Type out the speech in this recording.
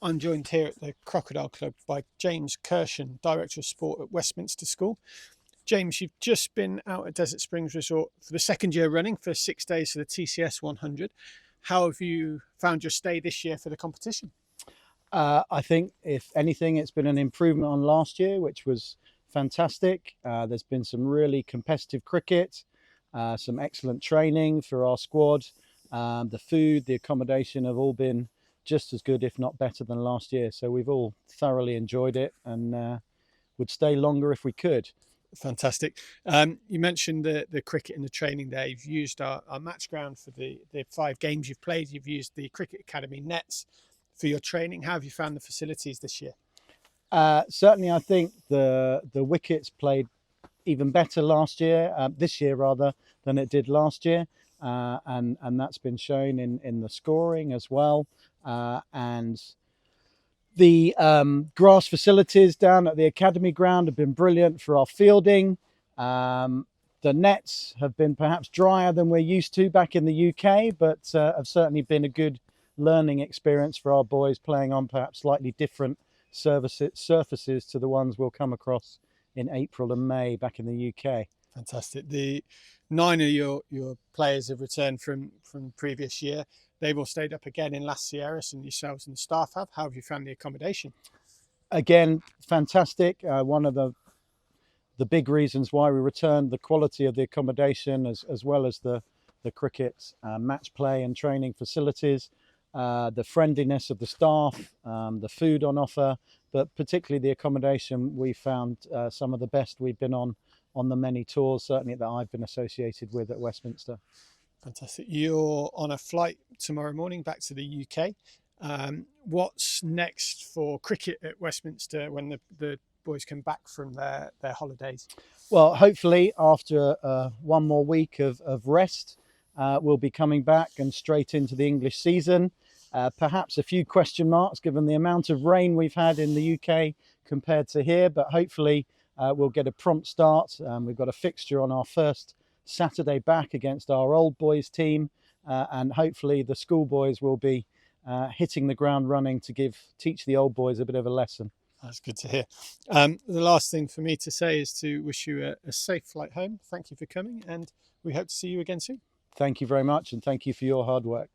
I'm joined here at the Crocodile Club by James Kershen, Director of Sport at Westminster School. James, you've just been out at Desert Springs Resort for the second year running for 6 days for the TCS 100. How have you found your stay this year for the competition? I think, if anything, it's been an improvement on last year, which was fantastic. There's been some really competitive cricket, some excellent training for our squad. The food, the accommodation have all been just as good, if not better, than last year. So we've all thoroughly enjoyed it and would stay longer if we could. Fantastic. You mentioned the cricket and the training there. You've used our match ground for the 5 games you've played. You've used the Cricket Academy nets for your training. How have you found the facilities this year? Certainly, I think the wickets played even better this year rather, than it did last year, and that's been shown in the scoring as well. And the grass facilities down at the academy ground have been brilliant for our fielding. The nets have been perhaps drier than we're used to back in the UK, but have certainly been a good learning experience for our boys, playing on perhaps slightly different surfaces to the ones we'll come across in April and May back in the UK. Fantastic. The 9 of your players have returned from previous year. They've all stayed up again in Las Sierras, and yourselves and the staff have. How have you found the accommodation? Again, fantastic. One of the big reasons why we returned, the quality of the accommodation, as well as the cricket match play and training facilities, the friendliness of the staff, the food on offer, but particularly the accommodation. We found some of the best we've been on the many tours, certainly that I've been associated with at Westminster. Fantastic. You're on a flight tomorrow morning back to the UK. What's next for cricket at Westminster when the boys come back from their holidays? Well, hopefully after one more week of rest, we'll be coming back and straight into the English season. Perhaps a few question marks given the amount of rain we've had in the UK compared to here, but hopefully we'll get a prompt start. We've got a fixture on our first Saturday back against our old boys team, and hopefully the schoolboys will be hitting the ground running to teach the old boys a bit of a lesson. That's good to hear. The last thing for me to say is to wish you a safe flight home. Thank you for coming, and we hope to see you again soon. Thank you very much, and thank you for your hard work.